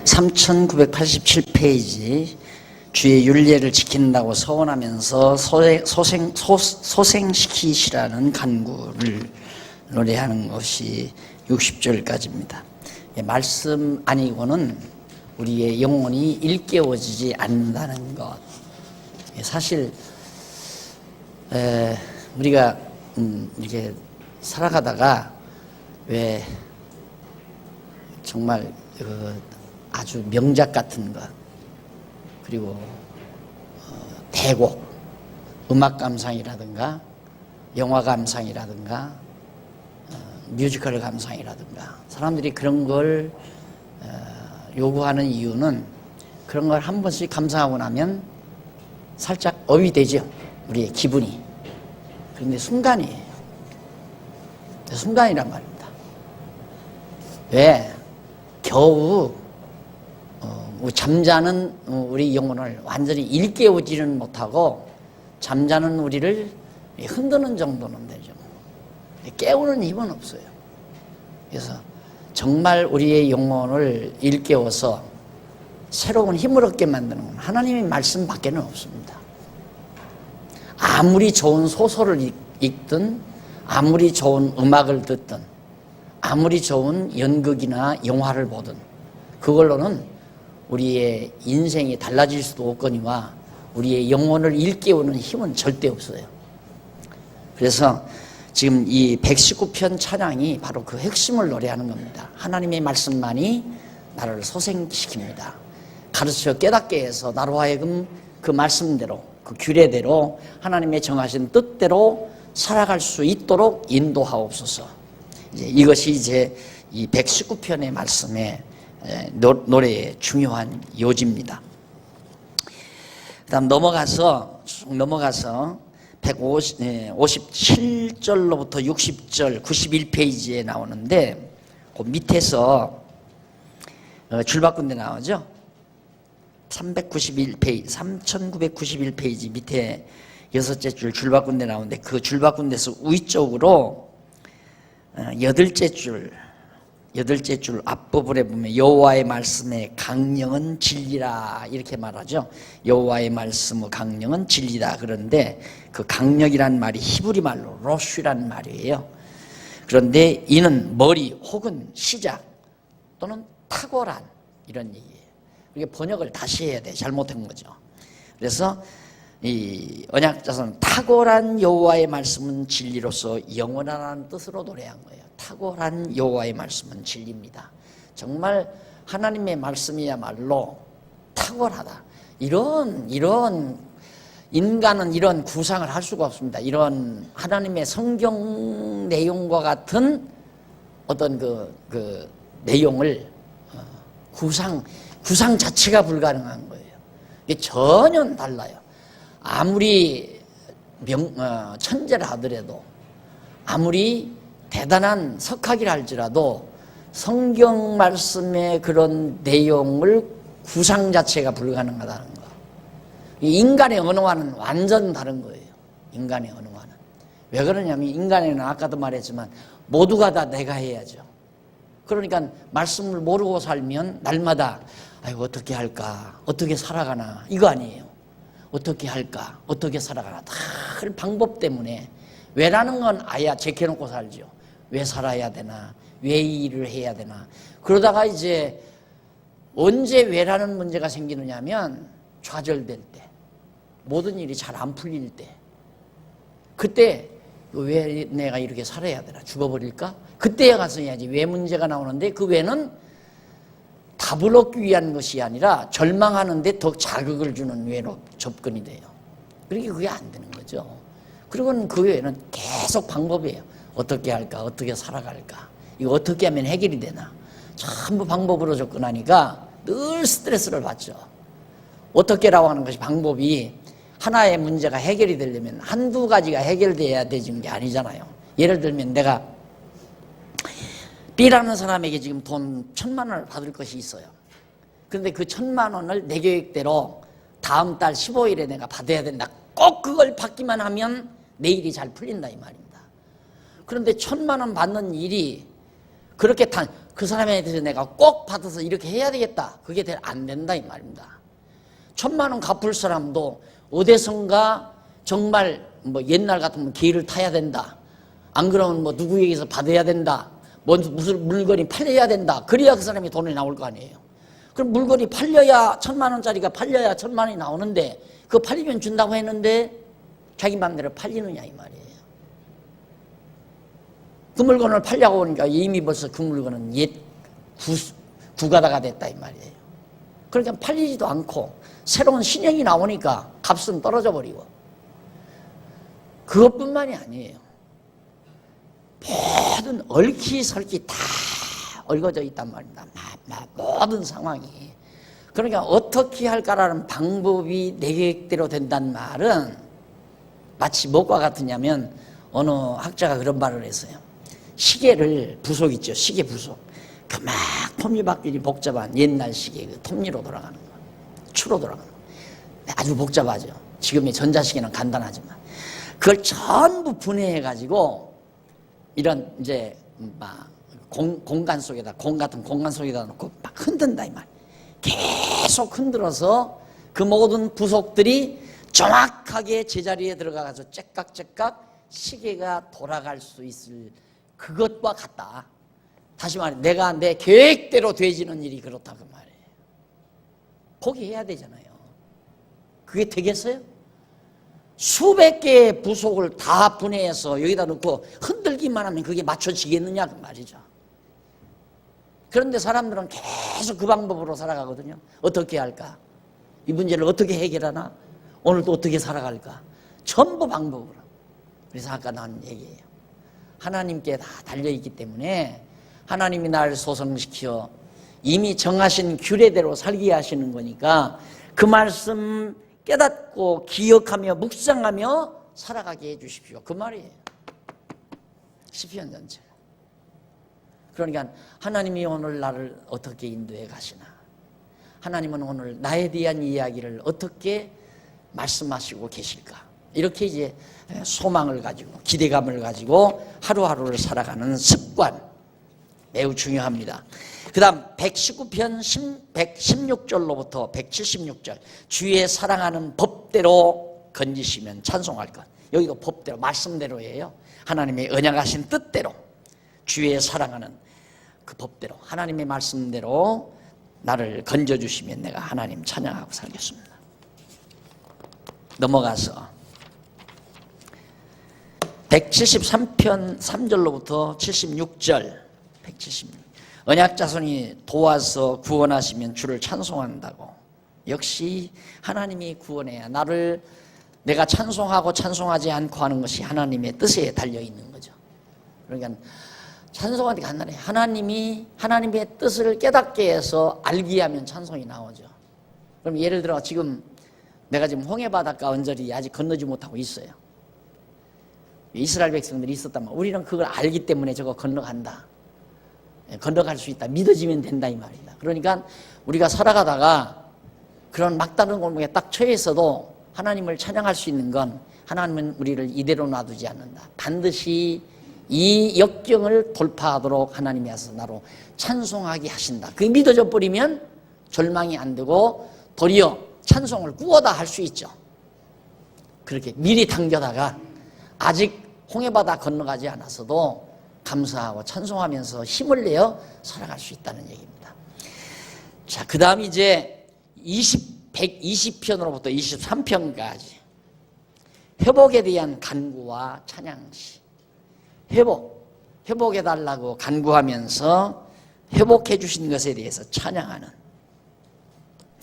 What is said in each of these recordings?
3987페이지 주의 율례를 지킨다고 서원하면서 소생시키시라는 간구를 노래하는 것이 60절까지입니다. 말씀 아니고는 우리의 영혼이 일깨워지지 않는다는 것. 사실 우리가 이렇게 살아가다가 왜 정말 아주 명작 같은 것, 그리고 대곡, 음악 감상이라든가 영화 감상이라든가 뮤지컬 감상이라든가 사람들이 그런 걸 요구하는 이유는 그런 걸 한 번씩 감상하고 나면 살짝 업이 되죠, 우리의 기분이. 그런데 순간이에요. 순간이란 말입니다. 왜? 겨우 잠자는 우리 영혼을 완전히 일깨우지는 못하고 잠자는 우리를 흔드는 정도는 되죠. 깨우는 힘은 없어요. 그래서 정말 우리의 영혼을 일깨워서 새로운 힘을 얻게 만드는 건 하나님의 말씀밖에는 없습니다. 아무리 좋은 소설을 읽든 아무리 좋은 음악을 듣든 아무리 좋은 연극이나 영화를 보든 그걸로는 우리의 인생이 달라질 수도 없거니와 우리의 영혼을 일깨우는 힘은 절대 없어요. 그래서 지금 이 119편 찬양이 바로 그 핵심을 노래하는 겁니다. 하나님의 말씀만이 나를 소생시킵니다. 가르쳐 깨닫게 해서 나로 하여금 그 말씀대로 그 규례대로 하나님의 정하신 뜻대로 살아갈 수 있도록 인도하옵소서. 이것이 이제 이 119편의 말씀의 노래의 중요한 요지입니다. 그다음 넘어가서 157절로부터 60절 91페이지에 나오는데 그 밑에서 줄바꾼데 나오죠. 3991페이지 밑에 여섯째 줄 줄바꾼데 나오는데 그 줄바꾼데서 위쪽으로 여덟째 줄 앞부분에 보면 여호와의 말씀의 강령은 진리라 이렇게 말하죠. 여호와의 말씀의 강령은 진리다. 그런데 그 강령이란 말이 히브리 말로 로쉬란 말이에요. 그런데 이는 머리 혹은 시작 또는 탁월한 이런 얘기예요. 이게 번역을 다시 해야 돼. 잘못한 거죠. 그래서 이 언약자서는 탁월한 여호와의 말씀은 진리로서 영원하라는 뜻으로 노래한 거예요. 탁월한 여호와의 말씀은 진리입니다. 정말 하나님의 말씀이야말로 탁월하다. 이런 인간은 이런 구상을 할 수가 없습니다. 이런 하나님의 성경 내용과 같은 어떤 그 내용을 구상 자체가 불가능한 거예요. 이게 전혀 달라요. 아무리 천재라 하더라도 아무리 대단한 석학이라 할지라도 성경 말씀의 그런 내용을 구상 자체가 불가능하다는 거. 인간의 언어와는 완전 다른 거예요. 인간의 언어와는. 왜 그러냐면 인간에는 아까도 말했지만 모두가 다 내가 해야죠. 그러니까 말씀을 모르고 살면 날마다 아이고 어떻게 할까, 어떻게 살아가나 이거 아니에요. 어떻게 할까, 어떻게 살아가나 다 방법 때문에 왜라는 건 아야 제껴놓고 살죠. 왜 살아야 되나, 왜 이 일을 해야 되나. 그러다가 이제 언제 왜라는 문제가 생기느냐 하면 좌절될 때, 모든 일이 잘 안 풀릴 때, 그때 왜 내가 이렇게 살아야 되나, 죽어버릴까? 그때에 가서 해야지. 왜 문제가 나오는데 그 왜는 답을 얻기 위한 것이 아니라 절망하는데 더 자극을 주는 왜로 접근이 돼요. 그러니까 그게 안 되는 거죠. 그리고는 그 외에는 계속 방법이에요. 어떻게 할까, 어떻게 살아갈까, 이거 어떻게 하면 해결이 되나, 전부 방법으로 접근하니까 늘 스트레스를 받죠. 어떻게라고 하는 것이 방법이 하나의 문제가 해결이 되려면 한두 가지가 해결돼야 되는 게 아니잖아요. 예를 들면 내가 B라는 사람에게 지금 돈 1,000만 원을 받을 것이 있어요. 그런데 그 1,000만 원을 내 계획대로 다음 달 15일에 내가 받아야 된다. 꼭 그걸 받기만 하면 내 일이 잘 풀린다 이 말입니다. 그런데 1,000만 원 받는 일이 그렇게 그 사람에 대해서 내가 꼭 받아서 이렇게 해야 되겠다. 그게 안 된다 이 말입니다. 1,000만 원 갚을 사람도 어디선가 정말 뭐 옛날 같으면 개를 타야 된다. 안 그러면 뭐 누구에게서 받아야 된다. 무슨 물건이 팔려야 된다. 그래야 그 사람이 돈이 나올 거 아니에요. 그럼 물건이 팔려야 1,000만 원짜리가 팔려야 1,000만 원이 나오는데 그거 팔리면 준다고 했는데 자기 마음대로 팔리느냐 이 말이에요. 그 물건을 팔려고 하니까 이미 벌써 그 물건은 옛 구가다가 됐다 이 말이에요. 그러니까 팔리지도 않고 새로운 신형이 나오니까 값은 떨어져 버리고 그것뿐만이 아니에요. 모든 얽히설키 다 얽어져 있단 말입니다. 모든 상황이. 그러니까 어떻게 할까라는 방법이 내 계획대로 된다는 말은 마치 무엇과 같으냐면 어느 학자가 그런 말을 했어요. 시계를 부속 있죠. 시계 부속. 그 막 톱니바퀴이 복잡한 옛날 시계 그 톱니로 돌아가는 거. 추로 돌아가는 거. 아주 복잡하죠. 지금의 전자시계는 간단하지만 그걸 전부 분해해 가지고 이런 이제 막 공간 속에다 공 같은 공간 속에다 놓고 막 흔든다 이 말. 계속 흔들어서 그 모든 부속들이 정확하게 제자리에 들어가서 째깍째깍 시계가 돌아갈 수 있을 그것과 같다. 다시 말해 내가 내 계획대로 되지는 일이 그렇다 그 말이에요. 포기해야 되잖아요. 그게 되겠어요? 수백 개의 부속을 다 분해해서 여기다 넣고 흔들기만 하면 그게 맞춰지겠느냐 그 말이죠. 그런데 사람들은 계속 그 방법으로 살아가거든요. 어떻게 할까? 이 문제를 어떻게 해결하나? 오늘도 어떻게 살아갈까? 전부 방법으로. 그래서 아까 나온 얘기예요. 하나님께 다 달려있기 때문에 하나님이 나를 소성시켜 이미 정하신 규례대로 살게 하시는 거니까 그 말씀 깨닫고 기억하며 묵상하며 살아가게 해주십시오. 그 말이에요. 시편 전체. 그러니까 하나님이 오늘 나를 어떻게 인도해 가시나? 하나님은 오늘 나에 대한 이야기를 어떻게 말씀하시고 계실까? 이렇게 이제 소망을 가지고 기대감을 가지고 하루하루를 살아가는 습관 매우 중요합니다. 그 다음 119편 116절로부터 176절 주의 사랑하는 법대로 건지시면 찬송할 것. 여기도 법대로 말씀대로예요. 하나님의 언약하신 뜻대로 주의 사랑하는 그 법대로 하나님의 말씀대로 나를 건져주시면 내가 하나님 찬양하고 살겠습니다. 넘어가서 173편 3절로부터 76절 176 언약자손이 도와서 구원하시면 주를 찬송한다고. 역시 하나님이 구원해야 나를 내가 찬송하고 찬송하지 않고 하는 것이 하나님의 뜻에 달려있는 거죠. 그러니까 찬송하는 게 간단해요. 하나님이 하나님의 뜻을 깨닫게 해서 알게 하면 찬송이 나오죠. 그럼 예를 들어 지금 내가 지금 홍해바닷가 언저리 아직 건너지 못하고 있어요. 이스라엘 백성들이 있었다면 우리는 그걸 알기 때문에 저거 건너간다. 건너갈 수 있다. 믿어지면 된다 이 말이다. 그러니까 우리가 살아가다가 그런 막다른 골목에 딱 처해 있어도 하나님을 찬양할 수 있는 건 하나님은 우리를 이대로 놔두지 않는다. 반드시 이 역경을 돌파하도록 하나님이 와서 나로 찬송하게 하신다. 그게 믿어져 버리면 절망이 안 되고 도리어 찬송을 꾸어다 할 수 있죠. 그렇게 미리 당겨다가 아직 홍해바다 건너가지 않았어도 감사하고 찬송하면서 힘을 내어 살아갈 수 있다는 얘기입니다. 자, 그 다음 이제 120편으로부터 23편까지 회복에 대한 간구와 찬양시. 회복해달라고 간구하면서 회복해 주신 것에 대해서 찬양하는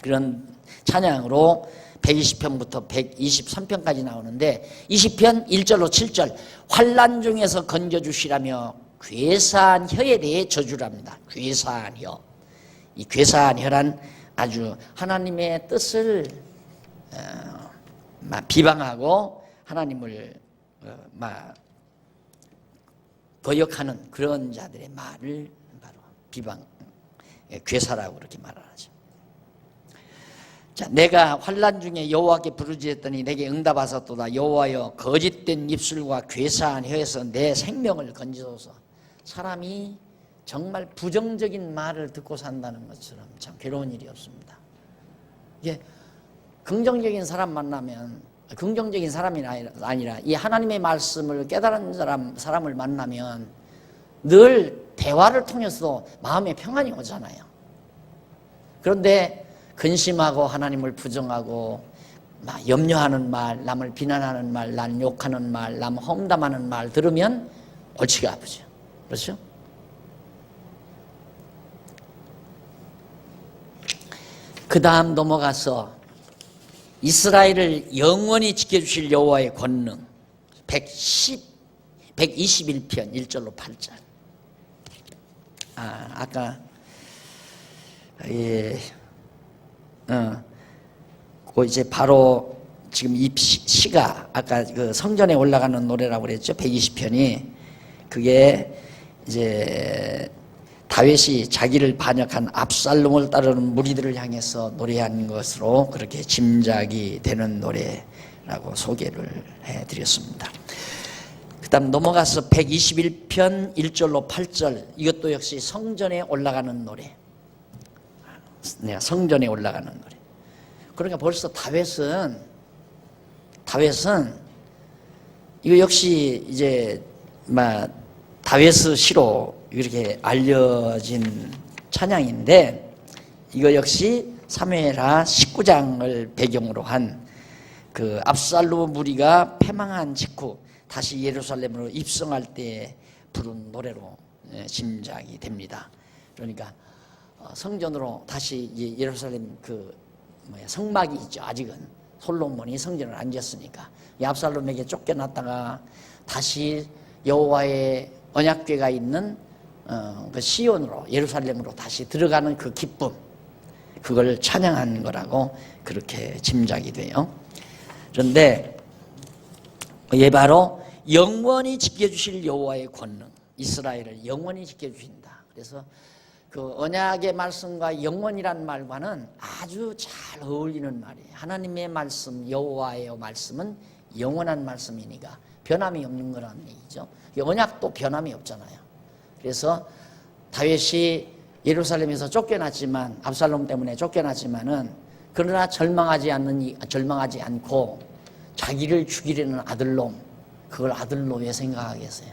그런 찬양으로 120편부터 123편까지 나오는데 20편 1절로 7절 환난 중에서 건져주시라며 괴사한 혀에 대해 저주랍니다. 괴사한 혀. 이 괴사한 혀란 아주 하나님의 뜻을 비방하고 하나님을 거역하는 그런 자들의 말을 바로 비방, 괴사라고 그렇게 말하죠. 자, 내가 환난 중에 여호와께 부르짖었더니 내게 응답하셨도다. 여호와여 거짓된 입술과 괴사한 혀에서 내 생명을 건지소서. 사람이 정말 부정적인 말을 듣고 산다는 것처럼 참 괴로운 일이 없습니다. 이게 긍정적인 사람 만나면, 긍정적인 사람이 아니라 이 하나님의 말씀을 깨달은 사람을 만나면 늘 대화를 통해서도 마음의 평안이 오잖아요. 그런데 근심하고 하나님을 부정하고 염려하는 말, 남을 비난하는 말, 남 욕하는 말, 남 험담하는 말 들으면 골치가 아프죠. 그렇죠? 그 다음 넘어가서 이스라엘을 영원히 지켜주실 여호와의 권능 121편 1절로 8절. 아까 이제 바로 지금 이 시가 아까 그 성전에 올라가는 노래라고 그랬죠. 120편이 그게 이제 다윗이 자기를 반역한 압살롬을 따르는 무리들을 향해서 노래한 것으로 그렇게 짐작이 되는 노래라고 소개를 해드렸습니다. 그 다음 넘어가서 121편 1절로 8절, 이것도 역시 성전에 올라가는 노래. 성전에 올라가는 노래. 그러니까 벌써 다윗은 이거 역시 이제 다윗의 시로 이렇게 알려진 찬양인데, 이거 역시 사무엘하 19장을 배경으로 한 그 압살롬 무리가 패망한 직후 다시 예루살렘으로 입성할 때 부른 노래로 짐작이 됩니다. 그러니까 성전으로 다시 예루살렘 성막이 있죠. 아직은 솔로몬이 성전을 안 지었으니까 이 압살롬에게 쫓겨났다가 다시 여호와의 언약궤가 있는 그 시온으로, 예루살렘으로 다시 들어가는 그 기쁨, 그걸 찬양한 거라고 그렇게 짐작이 돼요. 그런데 얘 바로 영원히 지켜주실 여호와의 권능, 이스라엘을 영원히 지켜주신다. 그래서 그 언약의 말씀과 영원이란 말과는 아주 잘 어울리는 말이에요. 하나님의 말씀, 여호와의 말씀은 영원한 말씀이니까 변함이 없는 거라는 얘기죠. 언약도 변함이 없잖아요. 그래서 다윗이 예루살렘에서 쫓겨났지만, 압살롬 때문에 쫓겨났지만은, 그러나 절망하지 않고 자기를 죽이려는 아들놈, 그걸 아들로 왜 생각하겠어요?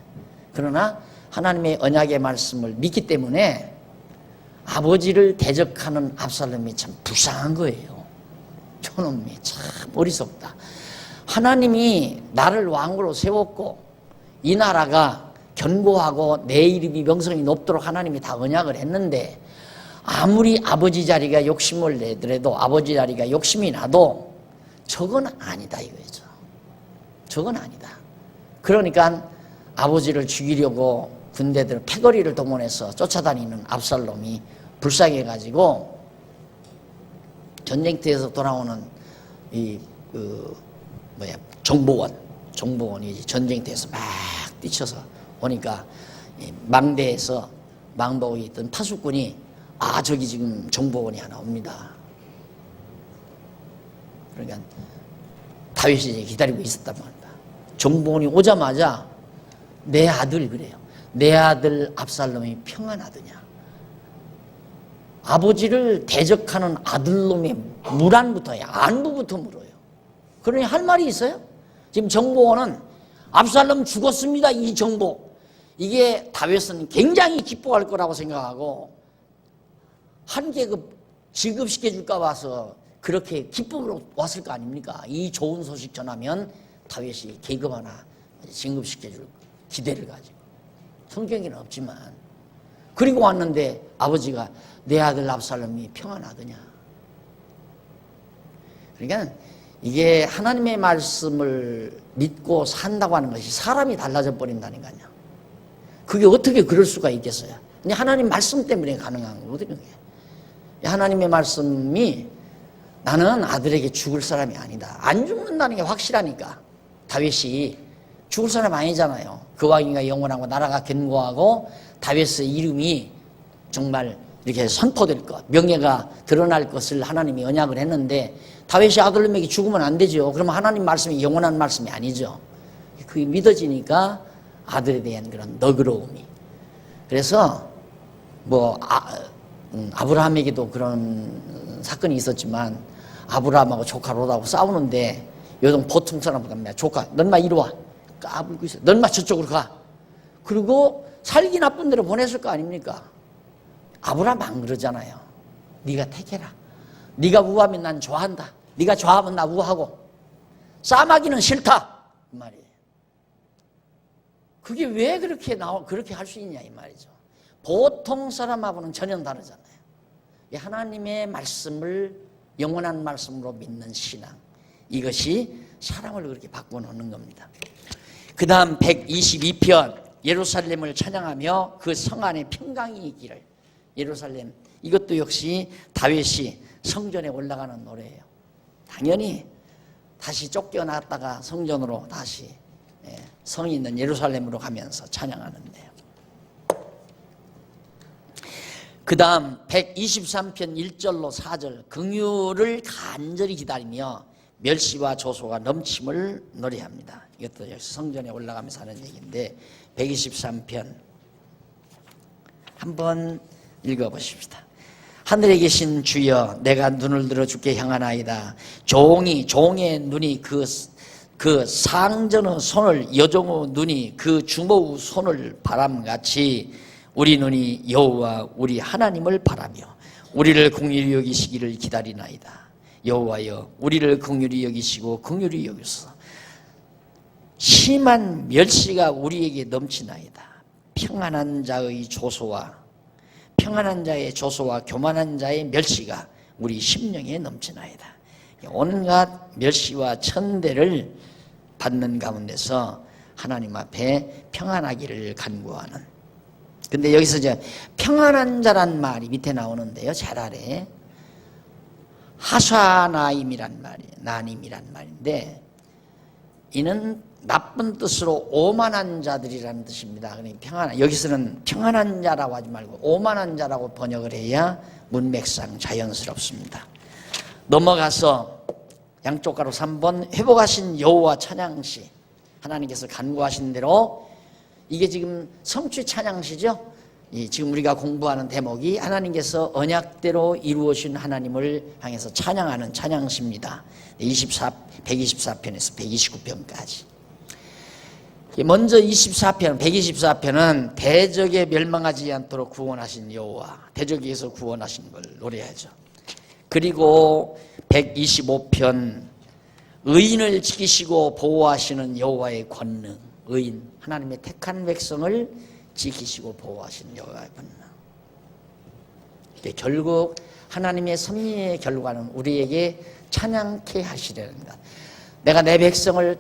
그러나 하나님의 언약의 말씀을 믿기 때문에 아버지를 대적하는 압살롬이 참 불쌍한 거예요. 저놈이 참 어리석다. 하나님이 나를 왕으로 세웠고 이 나라가 견고하고 내 이름이 명성이 높도록 하나님이 다 언약을 했는데, 아무리 아버지 자리가 욕심을 내더라도, 아버지 자리가 욕심이 나도 저건 아니다 이거죠. 저건 아니다. 그러니까 아버지를 죽이려고 군대들 패거리를 동원해서 쫓아다니는 압살롬이 불쌍해가지고 전쟁터에서 돌아오는 정보원이 전쟁터에서 막 뛰쳐서 오니까 망대에서 망보고 있던 파수꾼이 저기 지금 정보원이 하나 옵니다. 그러니까 다윗이 기다리고 있었단 말입니다. 정보원이 오자마자 내 아들, 그래요. 내 아들 압살롬이 평안하더냐. 아버지를 대적하는 아들놈의 물안부터, 안부부터 물어요. 그러니 할 말이 있어요? 지금 정보원은 압살롬 죽었습니다, 이 정보. 이게 다윗은 굉장히 기뻐할 거라고 생각하고 한 계급 지급시켜 줄까 봐서 그렇게 기쁨으로 왔을 거 아닙니까? 이 좋은 소식 전하면 다윗이 계급 하나 진급시켜 줄 기대를 가지고. 성경에는 없지만. 그리고 왔는데 아버지가 내 아들 압살롬이 평안하더냐. 그러니까 이게 하나님의 말씀을 믿고 산다고 하는 것이 사람이 달라져 버린다니까요. 그게 어떻게 그럴 수가 있겠어요? 근데 하나님 말씀 때문에 가능한 거거든요. 하나님의 말씀이 나는 아들에게 죽을 사람이 아니다. 안 죽는다는 게 확실하니까. 다윗이 죽을 사람 아니잖아요. 그 왕위가 영원하고 나라가 견고하고 다윗의 이름이 정말 이렇게 선포될 것, 명예가 드러날 것을 하나님이 언약을 했는데 다윗이 아들놈에게 죽으면 안 되죠. 그러면 하나님 말씀이 영원한 말씀이 아니죠. 그게 믿어지니까 아들에 대한 그런 너그러움이. 그래서 아브라함에게도 그런 사건이 있었지만 아브라함하고 조카 롯하고 싸우는데 요즘 보통 사람보다 조카 넌 마 이리 와 까불고 있어. 넌 마 저쪽으로 가. 그리고 살기 나쁜 데로 보냈을 거 아닙니까? 아브라함 안 그러잖아요. 네가 택해라. 네가 우하면 난 좋아한다. 네가 좋아하면 나 우하고 싸마기는 싫다 이 말이에요. 그게 왜 그렇게 할 수 있냐 이 말이죠. 보통 사람하고는 전혀 다르잖아요. 하나님의 말씀을 영원한 말씀으로 믿는 신앙, 이것이 사람을 그렇게 바꿔놓는 겁니다. 그 다음 122편 예루살렘을 찬양하며 그 성 안에 평강이 있기를. 예루살렘, 이것도 역시 다윗이 성전에 올라가는 노래예요. 당연히 다시 쫓겨났다가 성전으로 다시 성이 있는 예루살렘으로 가면서 찬양하는데요. 그 다음 123편 1절로 4절 긍휼을 간절히 기다리며 멸시와 조소가 넘침을 노래합니다. 이것도 역시 성전에 올라가면서 하는 얘기인데 123편 한번 읽어보십시다. 하늘에 계신 주여 내가 눈을 들어 주께 향하나이다. 종의 눈이 그 상전의 손을 여종의 눈이 그 주모의 손을 바람같이 우리 눈이 여호와 우리 하나님을 바라며 우리를 긍휼히 여기시기를 기다리나이다. 여호와여 우리를 긍휼히 여기시고 긍휼히 여기소서. 심한 멸시가 우리에게 넘치나이다. 평안한 자의 조소와 교만한 자의 멸시가 우리 심령에 넘치나이다. 온갖 멸시와 천대를 받는 가운데서 하나님 앞에 평안하기를 간구하는. 근데 여기서 이제 평안한 자란 말이 밑에 나오는데요. 잘 아래 하사나임이란 말이에요. 나님이란 말인데 이는 나쁜 뜻으로 오만한 자들이라는 뜻입니다. 그러니까 여기서는 평안한 자라고 하지 말고 오만한 자라고 번역을 해야 문맥상 자연스럽습니다. 넘어가서 양쪽 가로 3번 회복하신 여호와 찬양시. 하나님께서 간구하신 대로 이게 지금 성취 찬양시죠. 지금 우리가 공부하는 대목이 하나님께서 언약대로 이루어진 하나님을 향해서 찬양하는 찬양시입니다. 124편에서 129편까지. 먼저 124편은 대적에 멸망하지 않도록 구원하신 여호와, 대적에서 구원하신 걸 노래하죠. 그리고 125편 의인을 지키시고 보호하시는 여호와의 권능. 의인, 하나님의 택한 백성을 지키시고 보호하시는 여호와의 권능. 결국 하나님의 섭리의 결과는 우리에게 찬양케 하시려는 것. 내가 내 백성을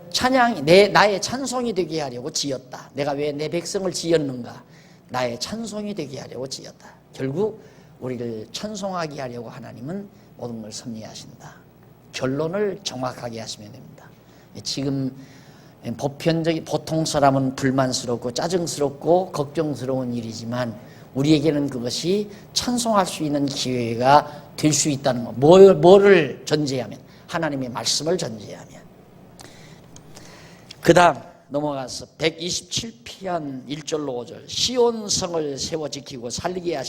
나의 찬송이 되게 하려고 지었다. 내가 왜 내 백성을 지었는가? 나의 찬송이 되게 하려고 지었다. 결국 우리를 찬송하게 하려고 하나님은 모든 걸 섭리하신다. 결론을 정확하게 하시면 됩니다. 지금 보통 사람은 불만스럽고 짜증스럽고 걱정스러운 일이지만 우리에게는 그것이 찬송할 수 있는 기회가 될 수 있다는 것. 뭐를 전제하면? 하나님의 말씀을 전제하면. 그 다음 넘어가서 127편 1절로 5절 시온성을 세워 지키고 살리게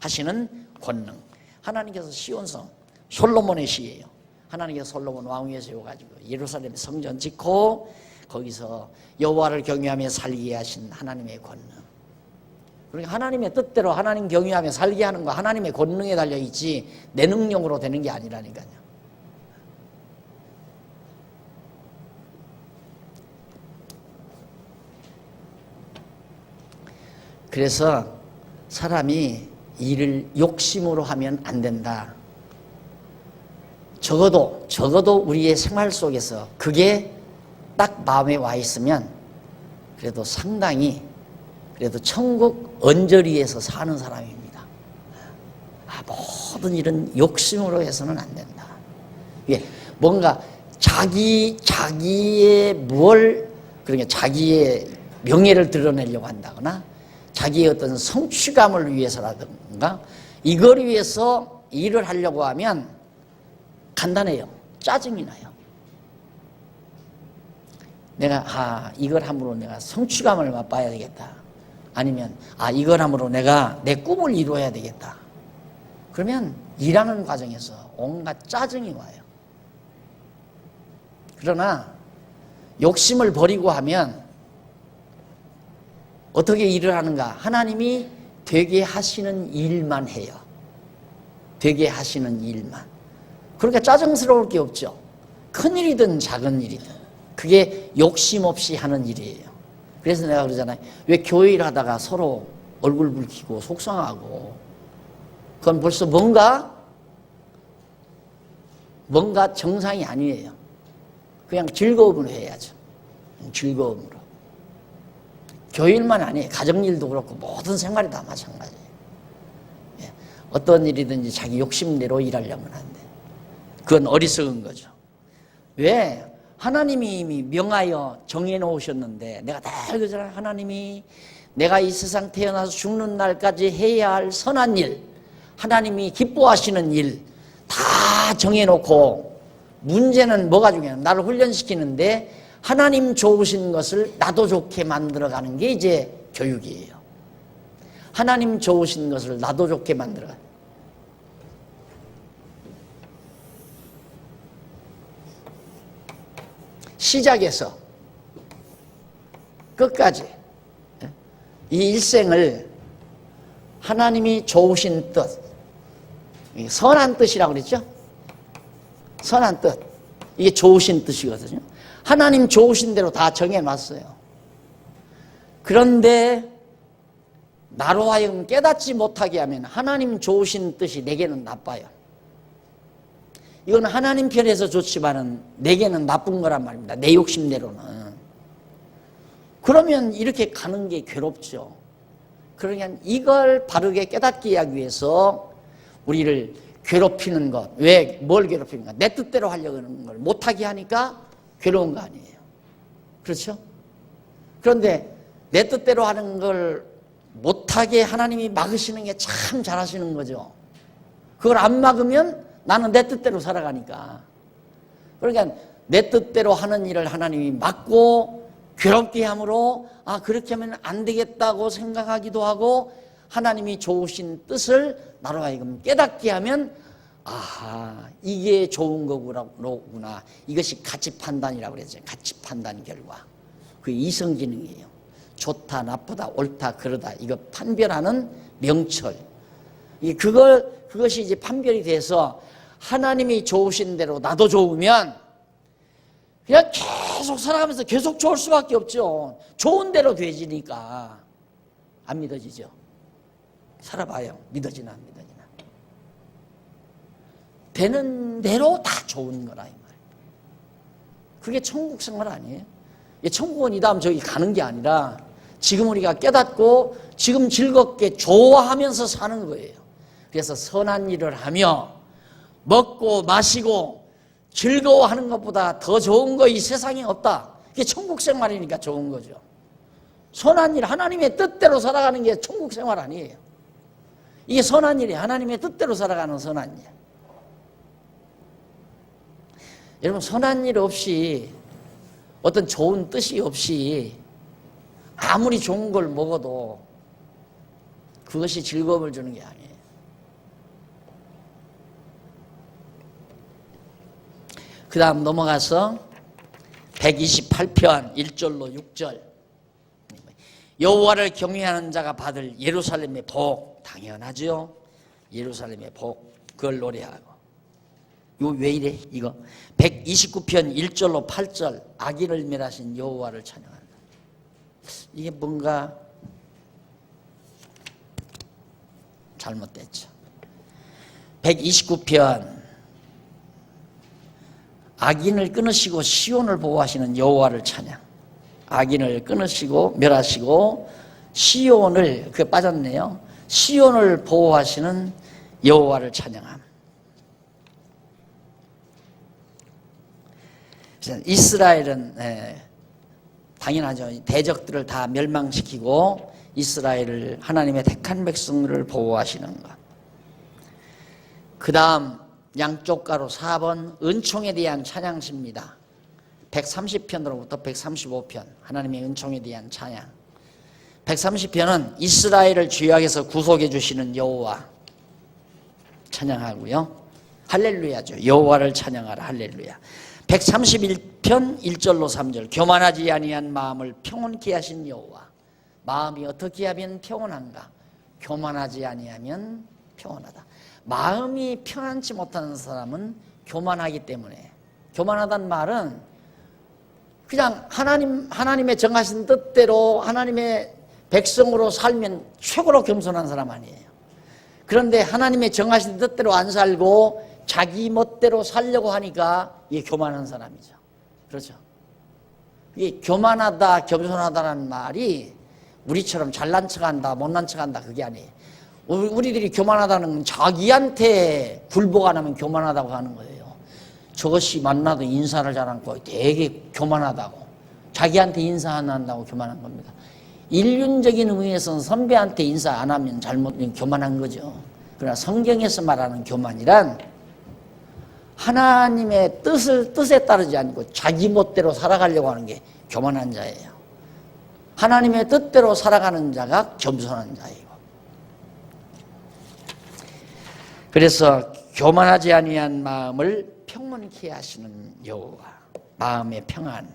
하시는 권능. 하나님께서 시온성, 솔로몬의 시예요. 하나님께서 솔로몬 왕 위에 세워가지고 예루살렘 성전 짓고 거기서 여호와를 경외하며 살게 하신 하나님의 권능. 그러니까 하나님의 뜻대로 하나님 경외하며 살게 하는 거 하나님의 권능에 달려있지 내 능력으로 되는 게 아니라니까요. 그래서 사람이 일을 욕심으로 하면 안 된다. 적어도 우리의 생활 속에서 그게 딱 마음에 와 있으면 그래도 상당히 그래도 천국 언저리에서 사는 사람입니다. 모든 일은 욕심으로 해서는 안 된다. 뭔가 자기의 그러니까 자기의 명예를 드러내려고 한다거나 자기의 어떤 성취감을 위해서라든가 이걸 위해서 일을 하려고 하면 간단해요. 짜증이 나요. 내가 이걸 함으로 내가 성취감을 맛봐야 되겠다. 아니면 이거람으로 내가 내 꿈을 이루어야 되겠다. 그러면 일하는 과정에서 온갖 짜증이 와요. 그러나 욕심을 버리고 하면 어떻게 일을 하는가? 하나님이 되게 하시는 일만 해요. 되게 하시는 일만. 그러니까 짜증스러울 게 없죠. 큰 일이든 작은 일이든 그게 욕심 없이 하는 일이에요. 그래서 내가 그러잖아요. 왜 교회 일하다가 서로 얼굴 붉히고 속상하고, 그건 벌써 뭔가 정상이 아니에요. 그냥 즐거움으로 해야죠. 즐거움으로. 교회일만 아니에요. 가정일도 그렇고 모든 생활이 다 마찬가지예요. 예. 어떤 일이든지 자기 욕심대로 일하려면 안 돼. 그건 어리석은 거죠. 왜? 하나님이 이미 명하여 정해놓으셨는데, 내가 다 알거잖아요. 하나님이 내가 이 세상 태어나서 죽는 날까지 해야 할 선한 일, 하나님이 기뻐하시는 일 다 정해놓고, 문제는 뭐가 중요해요? 나를 훈련시키는데 하나님 좋으신 것을 나도 좋게 만들어가는 게 이제 교육이에요. 하나님 좋으신 것을 나도 좋게 만들어가는. 시작에서 끝까지 이 일생을 하나님이 좋으신 뜻, 선한 뜻이라고 그랬죠? 선한 뜻. 이게 좋으신 뜻이거든요. 하나님 좋으신 대로 다 정해놨어요. 그런데 나로 하여금 깨닫지 못하게 하면 하나님 좋으신 뜻이 내게는 나빠요. 이건 하나님 편에서 좋지만은 내게는 나쁜 거란 말입니다. 내 욕심대로는. 그러면 이렇게 가는 게 괴롭죠. 그러니까 이걸 바르게 깨닫게 하기 위해서 우리를 괴롭히는 것. 왜? 뭘 괴롭히는가? 내 뜻대로 하려고 하는 걸 못하게 하니까 괴로운 거 아니에요. 그렇죠? 그런데 내 뜻대로 하는 걸 못하게 하나님이 막으시는 게 참 잘하시는 거죠. 그걸 안 막으면 나는 내 뜻대로 살아가니까. 그러니까 내 뜻대로 하는 일을 하나님이 막고 괴롭게 함으로 그렇게 하면 안 되겠다고 생각하기도 하고, 하나님이 좋으신 뜻을 나로 하여금 깨닫게 하면 이게 좋은 거구나. 이것이 가치 판단이라고 그랬죠. 가치 판단 결과. 그게 이성지능이에요. 좋다, 나쁘다, 옳다, 그러다. 이거 판별하는 명철. 그것이 이제 판별이 돼서 하나님이 좋으신 대로 나도 좋으면 그냥 계속 살아가면서 계속 좋을 수밖에 없죠. 좋은 대로 되지니까. 안 믿어지죠? 살아봐요. 믿어지나 안 믿어지나. 되는 대로 다 좋은 거라 이 말. 그게 천국 생활 아니에요? 천국은 이 다음 저기 가는 게 아니라 지금 우리가 깨닫고 지금 즐겁게 좋아하면서 사는 거예요. 그래서 선한 일을 하며 먹고 마시고 즐거워하는 것보다 더 좋은 거 이 세상에 없다. 그게 천국 생활이니까 좋은 거죠. 선한 일, 하나님의 뜻대로 살아가는 게 천국 생활 아니에요. 이게 선한 일이 하나님의 뜻대로 살아가는 선한 일. 여러분, 선한 일 없이, 어떤 좋은 뜻이 없이 아무리 좋은 걸 먹어도 그것이 즐거움을 주는 게 아니에요. 그 다음 넘어가서 128편 1절로 6절. 여호와를 경외하는 자가 받을 예루살렘의 복. 당연하죠. 예루살렘의 복. 그걸 노래하고. 이거 왜 이래? 이거 129편 1절로 8절. 악인을 멸하신 여호와를 찬양한다. 이게 뭔가 잘못됐죠. 129편 악인을 끊으시고 시온을 보호하시는 여호와를 찬양. 악인을 끊으시고 멸하시고 시온을, 그게 빠졌네요. 시온을 보호하시는 여호와를 찬양함. 이스라엘은 당연하죠. 대적들을 다 멸망시키고 이스라엘을, 하나님의 택한 백성들을 보호하시는 것. 그 다음 양쪽 가로 4번 은총에 대한 찬양시입니다. 130편으로부터 135편 하나님의 은총에 대한 찬양. 130편은 이스라엘을 죄악에서 구속해 주시는 여호와 찬양하고요. 할렐루야죠. 여호와를 찬양하라. 할렐루야. 131편 1절로 3절. 교만하지 아니한 마음을 평온케 하신 여호와. 마음이 어떻게 하면 평온한가? 교만하지 아니하면 평온하다. 마음이 평안치 못하는 사람은 교만하기 때문에. 교만하다는 말은 그냥 하나님의 정하신 뜻대로 하나님의 백성으로 살면 최고로 겸손한 사람 아니에요. 그런데 하나님의 정하신 뜻대로 안 살고 자기 멋대로 살려고 하니까 이게 교만한 사람이죠. 그렇죠? 이게 교만하다, 겸손하다는 말이 우리처럼 잘난 척한다, 못난 척한다 그게 아니에요. 우리들이 교만하다는 건 자기한테 굴복 안 하면 교만하다고 하는 거예요. 저것이 만나도 인사를 잘 않고 되게 교만하다고. 자기한테 인사 안 한다고 교만한 겁니다. 인륜적인 의미에서는 선배한테 인사 안 하면 교만한 거죠. 그러나 성경에서 말하는 교만이란 하나님의 뜻에 따르지 않고 자기 멋대로 살아가려고 하는 게 교만한 자예요. 하나님의 뜻대로 살아가는 자가 겸손한 자이고. 그래서 교만하지 아니한 마음을 평온케 하시는 여호와. 마음의 평안.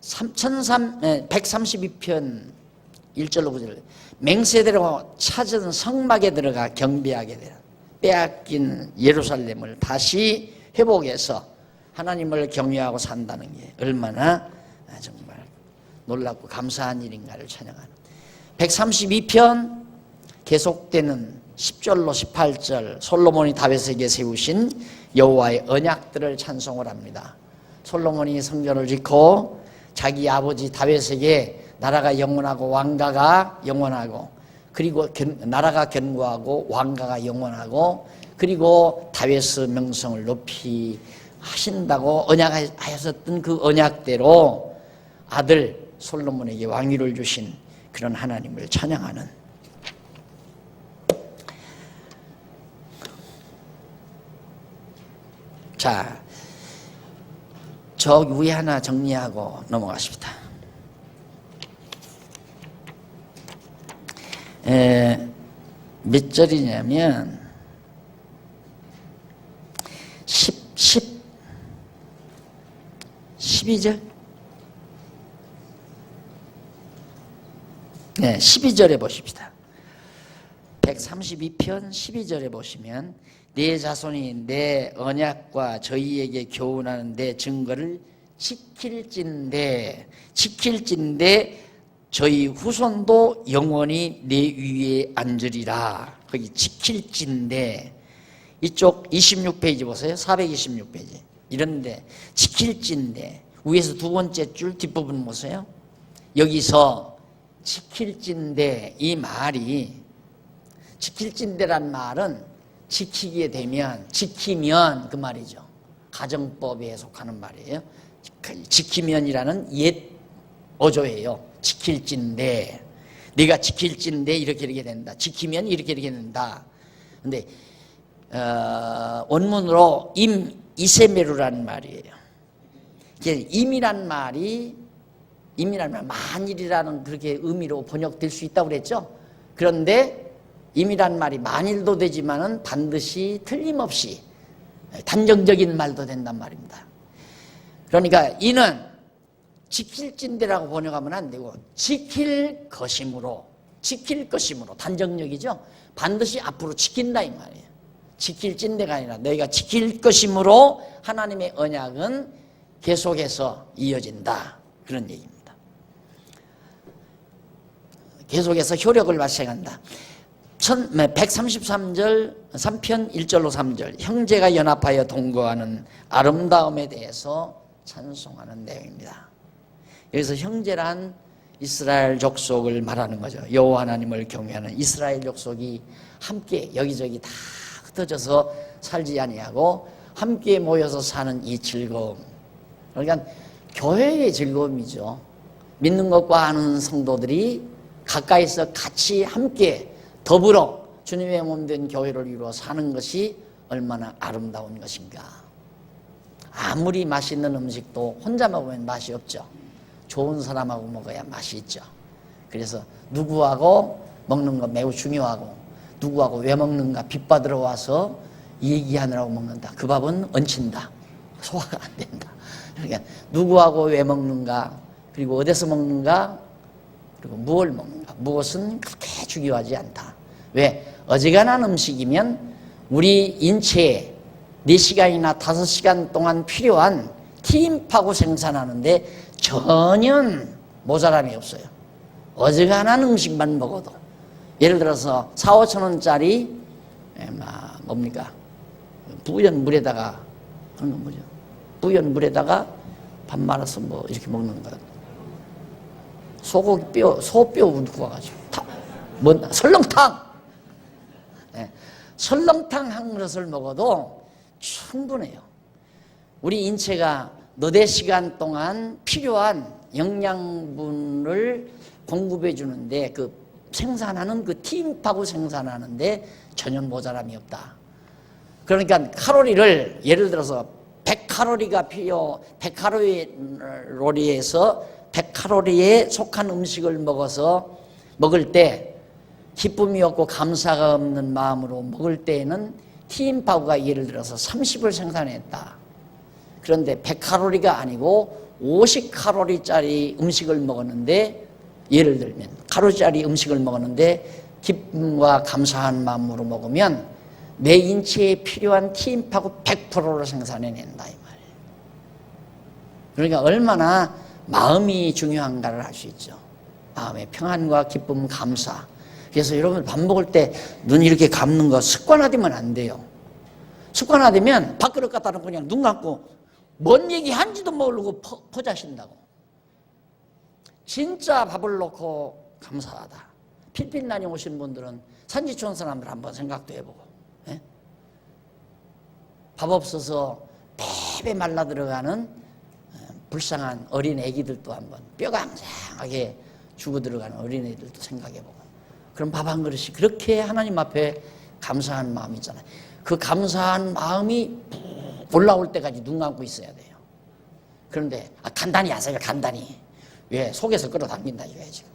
132편 1절로 9절. 맹세대로 찾은 성막에 들어가 경배하게 되라. 빼앗긴 예루살렘을 다시 회복해서 하나님을 경외하고 산다는 게 얼마나 정말 놀랍고 감사한 일인가를 찬양하는. 132편 계속되는 10절로 18절. 솔로몬이 다윗에게 세우신 여호와의 언약들을 찬송을 합니다. 솔로몬이 성전을 짓고 자기 아버지 다윗에게 나라가 영원하고 왕가가 영원하고, 그리고 나라가 견고하고 왕가가 영원하고, 그리고 다윗의 명성을 높이 하신다고 언약하셨던 그 언약대로 아들 솔로몬에게 왕위를 주신 그런 하나님을 찬양하는. 자, 저 위에 하나 정리하고 넘어가십니다. 몇 절이냐면 12절? 네, 12절에 보십시다. 132편 12절에 보시면 내 자손이 내 언약과 저희에게 교훈하는 내 증거를 지킬진대 저희 후손도 영원히 내 위에 앉으리라. 거기 지킬진대. 이쪽 26페이지 보세요. 426페이지. 이런데 지킬진대. 위에서 두 번째 줄 뒷부분 보세요. 여기서 지킬진대, 이 말이, 지킬진대란 말은 지키면 그 말이죠. 가정법에 속하는 말이에요. 지키면이라는 옛 어조예요. 지킬진대. 네가 지킬진대 이렇게 된다. 지키면 이렇게 된다. 근데 원문으로 이세메루라는 말이에요. 임이란 말이 만일이라는 그렇게 의미로 번역될 수 있다고 그랬죠. 그런데 임이란 말이 만일도 되지만은 반드시 틀림없이 단정적인 말도 된단 말입니다. 그러니까 이는 지킬진대라고 번역하면 안 되고 지킬 것이므로 단정적이죠. 반드시 앞으로 지킨다 이 말이에요. 지킬진대가 아니라 너희가 지킬 것이므로 하나님의 언약은 계속해서 이어진다, 그런 얘기입니다. 계속해서 효력을 발생한다. 133절 3편 1절로 3절. 형제가 연합하여 동거하는 아름다움에 대해서 찬송하는 내용입니다. 여기서 형제란 이스라엘 족속을 말하는 거죠. 여호와 하나님을 경외하는 이스라엘 족속이 함께 여기저기 다 흩어져서 살지 아니하고 함께 모여서 사는 이 즐거움. 그러니까 교회의 즐거움이죠. 믿는 것과 아는 성도들이 가까이서 같이 함께 더불어 주님의 몸된 교회를 이루어 사는 것이 얼마나 아름다운 것인가. 아무리 맛있는 음식도 혼자 먹으면 맛이 없죠. 좋은 사람하고 먹어야 맛이 있죠. 그래서 누구하고 먹는 거 매우 중요하고 누구하고 왜 먹는가 빚받으러 와서 얘기하느라고 먹는다. 그 밥은 얹힌다. 소화가 안 된다. 그러니까 누구하고 왜 먹는가 그리고 어디서 먹는가 그리고 무엇을 먹는가 무엇은 그렇게 중요하지 않다. 왜? 어지간한 음식이면 우리 인체에 4시간이나 5시간 동안 필요한 티임파고 생산하는데 전혀 모자람이 없어요. 어지간한 음식만 먹어도 예를 들어서 4, 5천 원짜리 뭡니까? 부연 물에다가 하는 건 뭐죠? 부연 물에다가 밥 말아서 뭐 이렇게 먹는 거. 소고기 뼈, 소뼈 구워가지고 설렁탕. 네. 설렁탕 한 그릇을 먹어도 충분해요. 우리 인체가 4시간 동안 필요한 영양분을 공급해 주는데 그 생산하는 그 티임파고 생산하는데 전혀 모자람이 없다. 그러니까 칼로리를 예를 들어서 100칼로리가 100칼로리에서 100칼로리에 속한 음식을 먹을 때 기쁨이 없고 감사가 없는 마음으로 먹을 때에는 티임파고가 예를 들어서 30을 생산했다. 그런데 100칼로리가 아니고 50칼로리짜리 음식을 먹었는데 예를 들면 칼로리짜리 음식을 먹었는데 기쁨과 감사한 마음으로 먹으면 내 인체에 필요한 티임파고 100%를 생산해낸다 이 말이에요. 그러니까 얼마나 마음이 중요한가를 알 수 있죠. 마음의 평안과 기쁨, 감사. 그래서 여러분 밥 먹을 때 눈 이렇게 감는 거 습관화되면 안 돼요. 습관화되면 밥그릇 갖다 놓고 그냥 눈 감고 뭔 얘기 한지도 모르고 퍼자신다고. 진짜 밥을 놓고 감사하다. 필리핀 다녀오신 분들은 산지촌 사람들 한번 생각도 해보고, 예? 밥 없어서 배 말라 들어가는 불쌍한 어린 애기들도 한번 뼈가 앙상하게 죽어 들어가는 어린 애들도 생각해보고, 그럼 밥 한 그릇이 그렇게 하나님 앞에 감사한 마음이 있잖아요. 그 감사한 마음이 올라올 때까지 눈 감고 있어야 돼요. 그런데 간단히 하세요. 간단히. 왜? 속에서 끌어당긴다 이거예요 지금.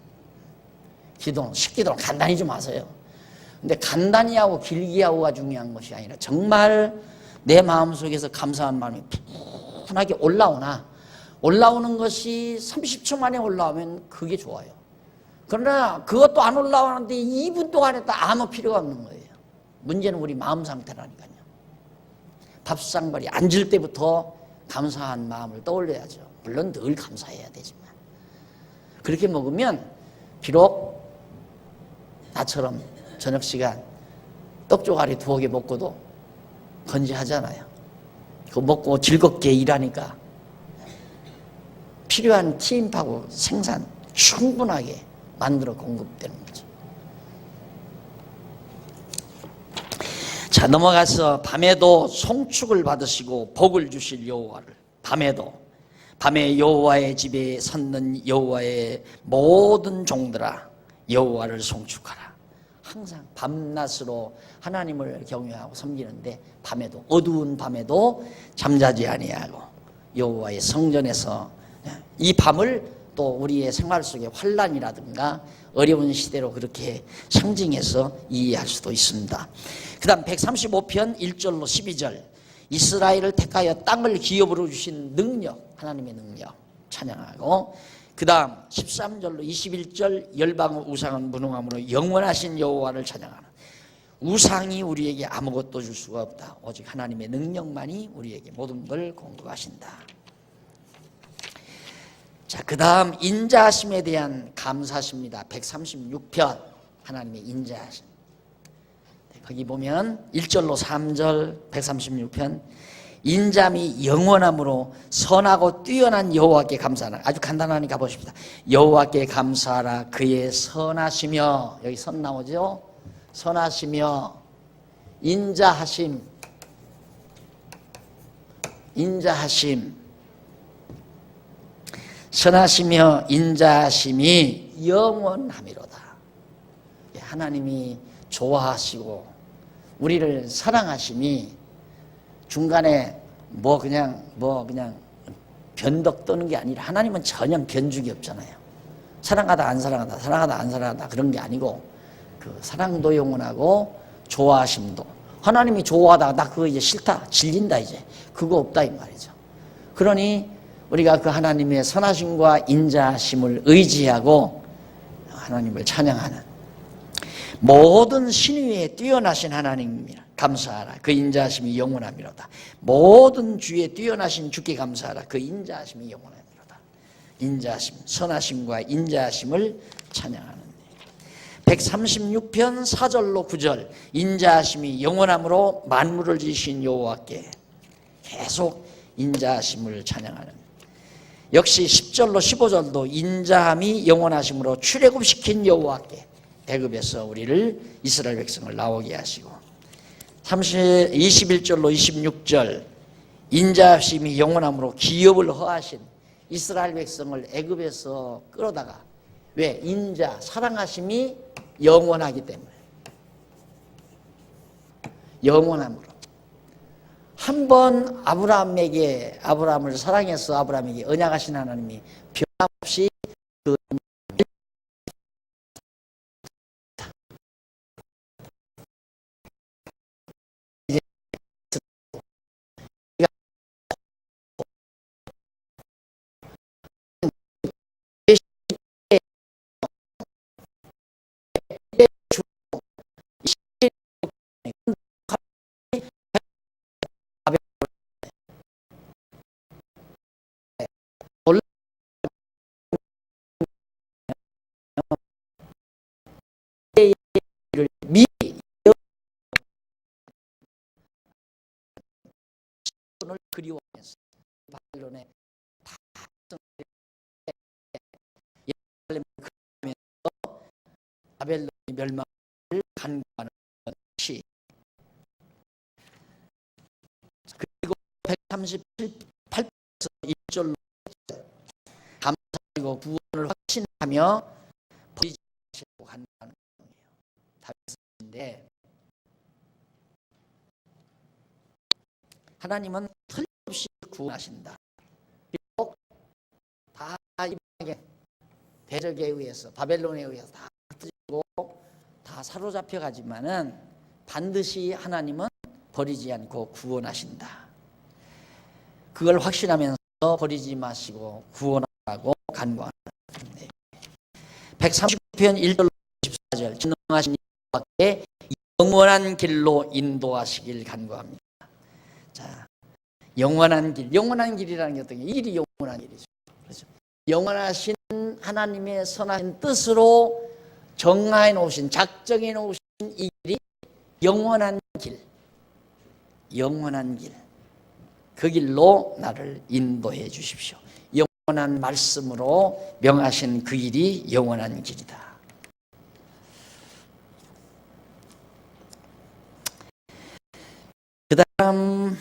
기도는 식기도는 간단히 좀 하세요. 근데 간단히 하고 길게 하고가 중요한 것이 아니라 정말 내 마음속에서 감사한 마음이 푸근하게 올라오는 것이 30초 만에 올라오면 그게 좋아요. 그러나 그것도 안 올라오는데 2분 동안 했다 아무 필요가 없는 거예요. 문제는 우리 마음 상태라니까요. 밥상머리 앉을 때부터 감사한 마음을 떠올려야죠. 물론 늘 감사해야 되지만 그렇게 먹으면 비록 나처럼 저녁 시간 떡조가리 2개 먹고도 건재하잖아요. 그거 먹고 즐겁게 일하니까 필요한 티임파고 생산 충분하게 만들어 공급되는 거죠. 자, 넘어가서 밤에도 송축을 받으시고 복을 주실 여호와를 밤에 여호와의 집에 섰는 여호와의 모든 종들아 여호와를 송축하라. 항상 밤낮으로 하나님을 경외하고 섬기는데 밤에도 어두운 밤에도 잠자지 아니하고 여호와의 성전에서 이 밤을 또 우리의 생활 속의 환난이라든가 어려운 시대로 그렇게 상징해서 이해할 수도 있습니다. 그 다음 135편 1절로 12절 이스라엘을 택하여 땅을 기업으로 주신 능력, 하나님의 능력 찬양하고 그 다음 13절로 21절 열방의 우상은 무능함으로 영원하신 여호와를 찬양하는 우상이 우리에게 아무것도 줄 수가 없다. 오직 하나님의 능력만이 우리에게 모든 걸 공급하신다. 자, 그 다음 인자하심에 대한 감사십니다. 136편 하나님의 인자하심. 거기 보면 1절로 3절 136편 인자함이 영원함으로 선하고 뛰어난 여호와께 감사하라. 아주 간단하니까 보십시다. 여호와께 감사하라. 그의 선하시며, 여기 선 나오죠? 선하시며 인자하심 선하시며 인자하심이 영원하미로다. 하나님이 좋아하시고 우리를 사랑하심이 중간에 그냥 변덕 떠는 게 아니라 하나님은 전혀 변죽이 없잖아요. 사랑하다 안 사랑하다, 사랑하다 안 사랑하다 그런 게 아니고 그 사랑도 영원하고 좋아하심도, 하나님이 좋아하다 나 그거 이제 싫다, 질린다, 이제 그거 없다 이 말이죠. 그러니 우리가 그 하나님의 선하심과 인자하심을 의지하고 하나님을 찬양하는, 모든 신위에 뛰어나신 하나님이라 감사하라. 그 인자하심이 영원하미로다. 모든 주에 뛰어나신 주께 감사하라. 그 인자하심이 영원하미로다. 인자하심, 선하심과 인자하심을 찬양하는 136편 4절로 9절, 인자하심이 영원함으로 만물을 지으신 여호와께 계속 인자하심을 찬양하는, 역시 10절로 15절도 인자함이 영원하심으로 출애굽시킨 여호와께, 애굽에서 우리를 이스라엘 백성을 나오게 하시고, 21절로 26절 인자하심이 영원함으로 기업을 허하신 이스라엘 백성을 애굽에서 끌어다가, 왜? 인자, 사랑하심이 영원하기 때문에, 영원함으로 한 번 아브라함을 사랑해서 아브라함에게 언약하신 하나님이 변함없이 그 미리 을 그리워하면서 바벨론에 바벨론의 멸망을 간구하는 것이, 그리고 138편 1절로 감사하고 구원을 확신하며 버리지 마시고 간구하는 거예요. 다윗인데, 하나님은 틀림없이 구원하신다. 비록 다 이방에 대적에 의해서, 바벨론에 의해서 다 흩어지고 다 사로잡혀 가지만은 반드시 하나님은 버리지 않고 구원하신다. 그걸 확신하면서 버리지 마시고 구원하라고 간구하는. 139편 1절로 14절, 전능하신 여호와께 영원한 길로 인도하시길 간구합니다. 자, 영원한 길, 영원한 길이라는 게 어떤 게, 이 길이 영원한 길이죠. 그렇죠? 영원하신 하나님의 선하신 뜻으로 정하해 놓으신, 작정해 놓으신 이 길이 영원한 길, 영원한 길, 그 길로 나를 인도해 주십시오. 영원한 말씀으로 명하신 그 길이 영원한 길이다. 그 다음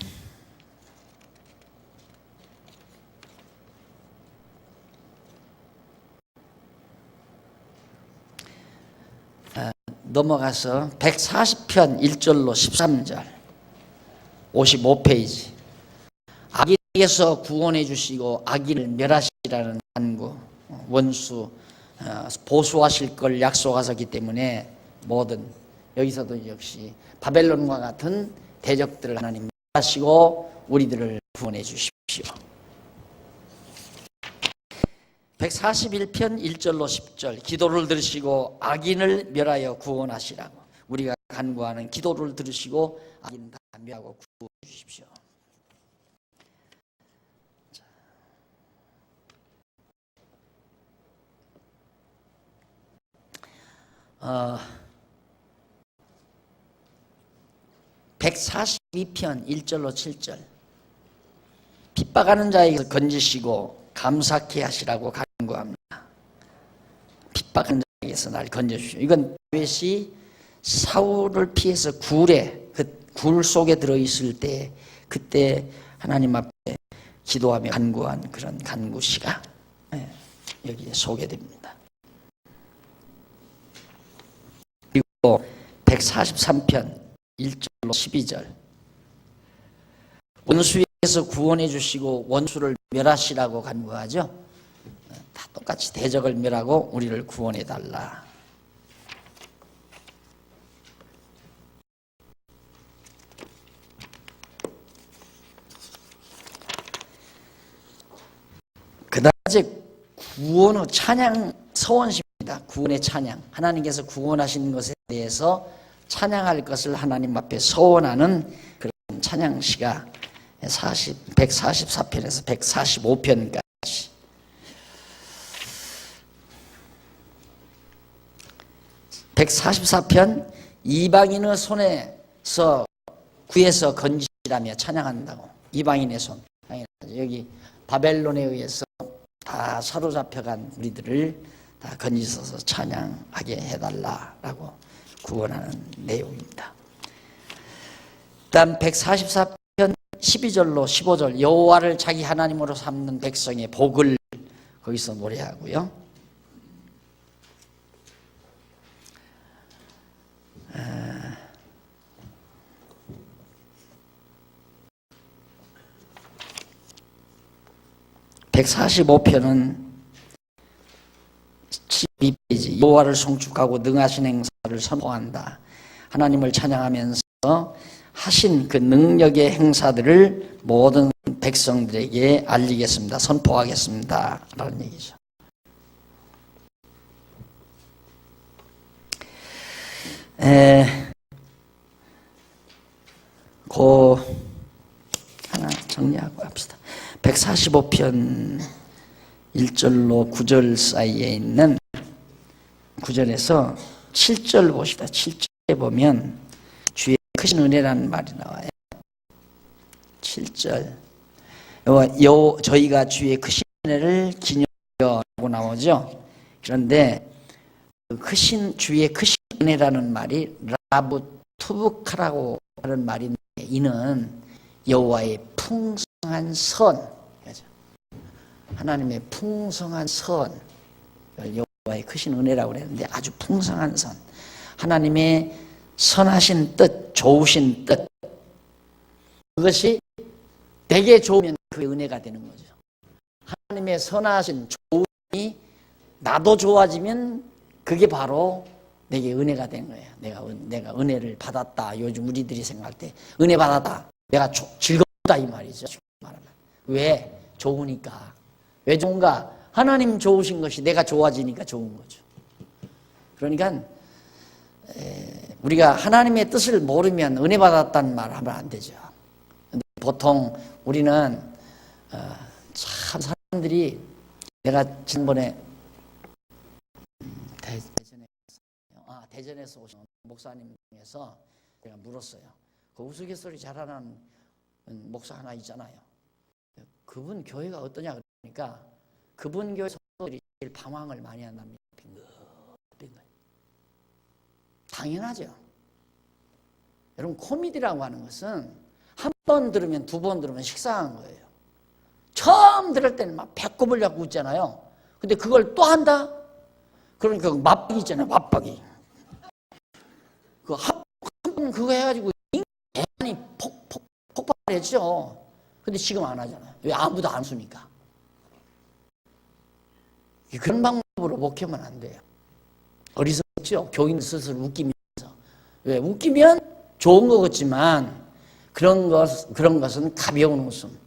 넘어가서 140편 1절로 13절 55페이지, 악인에게서 구원해 주시고 악인을 멸하시라는 간구, 원수 보수하실 걸 약속하셨기 때문에 모든, 여기서도 역시 바벨론과 같은 대적들을 하나님 멸하시고 우리들을 구원해 주십시오. 141편 1절로 10절, 기도를 들으시고 악인을 멸하여 구원하시라고, 우리가 간구하는 기도를 들으시고 악인 다 멸하고 구원해 주십시오. 자, 142편 1절로 7절, 핍박하는 자에게서 건지시고 감사케 하시라고 간구합니다. 핍박하는 자에게서 날 건져주십시오. 이건 다윗이 사울을 피해서 굴 속에 들어있을 때, 그때 하나님 앞에 기도하며 간구한 그런 간구시가 여기에 소개됩니다. 그리고 143편 1절로 12절, 원수에게서 구원해 주시고 원수를 멸하시라고 간구하죠. 다 똑같이 대적을 멸하고 우리를 구원해 달라. 그다지 구원의 찬양 서원십니다. 구원의 찬양. 하나님께서 구원하신 것에 대해서 찬양할 것을 하나님 앞에 서원하는 그런 찬양시가 144편에서 145편까지. (144편) 이방인의 손에서 구해서 건지시라며 찬양한다고. 이방인의 손. 여기 바벨론에 의해서 다 사로잡혀간 우리들을 다 건지셔서 찬양하게 해달라라고 구원하는 내용입니다. 다음 144편 12절로 15절 여호와를 자기 하나님으로 삼는 백성의 복을 거기서 노래하고요. 아, 145편은 12페이지 여호와를 송축하고 능하신 행사를 선포한다. 하나님을 찬양하면서 하신 그 능력의 행사들을 모든 백성들에게 알리겠습니다. 선포하겠습니다. 라는 얘기죠. 하나 정리하고 합시다. 145편 1절로 9절 사이에 있는 9절에서 7절 보시다. 7절에 보면 주의 크신 은혜라는 말이 나와요. 7절 저희가 주의 크신 은혜를 기념하고 나오죠. 그런데 주의 크신 은혜라는 말이 라부투브카라고 하는 말인데 이는 여호와의 풍성한 선, 하나님의 풍성한 선, 여호와의 크신 은혜라고 그랬는데 아주 풍성한 선, 하나님의 선하신 뜻, 좋으신 뜻, 그것이 되게 좋으면 그 은혜가 되는 거죠. 하나님의 선하신 좋음이 나도 좋아지면 그게 바로 내게 은혜가 된 거예요. 내가 은혜를 받았다. 요즘 우리들이 생각할 때 은혜 받았다. 내가 즐겁다 이 말이죠. 왜? 좋으니까. 왜 좋은가? 하나님 좋으신 것이 내가 좋아지니까 좋은 거죠. 그러니까 우리가 하나님의 뜻을 모르면 은혜 받았다는 말 하면 안 되죠. 근데 보통 우리는 참 사람들이 내가 지난번에 대전에서 오신 목사님 중에서 제가 물었어요. 그 우스갯소리 잘하는 목사 하나 있잖아요. 그분 교회가 어떠냐 그러니까 그분 교회 성도들이 제일 방황을 많이 한답니다. 빙긋빙긋. 당연하죠. 여러분 코미디라고 하는 것은 한 번 들으면 두 번 들으면 식상한 거예요. 처음 들을 때는 막 배꼽을 잡고 웃잖아요. 근데 그걸 또 한다? 그러니까 맞박이 있잖아요. 맞박이. 한 번 그거 해가지고 대단히 폭발했죠. 근데 지금 안 하잖아요. 왜? 아무도 안 웃으니까. 그런 방법으로 목회하면 안 돼요. 어리석죠. 교인 스스로 웃기면서. 왜? 웃기면 좋은 것 같지만 그런 것은 가벼운 웃음,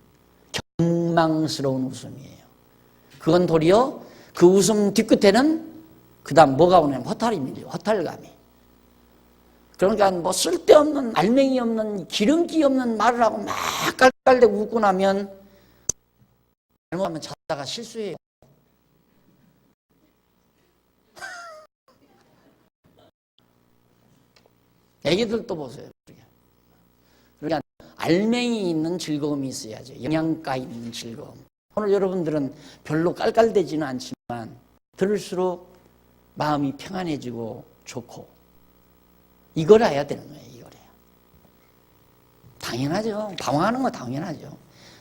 경망스러운 웃음이에요. 그건 도리어 그 웃음 뒤끝에는 그다음 뭐가 오냐면 허탈이 밀려요. 허탈감이. 그러니까 뭐 쓸데없는 알맹이 없는 기름기 없는 말을 하고 막 깔깔대고 웃고 나면 잘못하면 자다가 실수해요. 애기들도 보세요. 그러니까 알맹이 있는 즐거움이 있어야죠. 영양가 있는 즐거움. 오늘 여러분들은 별로 깔깔대지는 않지만 들을수록 마음이 평안해지고 좋고 이걸 해야 되는 거예요. 이거래요. 당연하죠. 방황하는 거 당연하죠.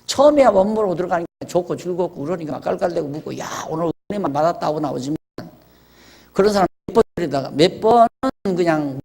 처음에야 원모로 들어가니까 좋고 즐겁고 그러니까 깔깔대고 묻고 야 오늘 은혜만 받았다고 나오지만 그런 사람 몇 번 들이다가 몇 번은 그냥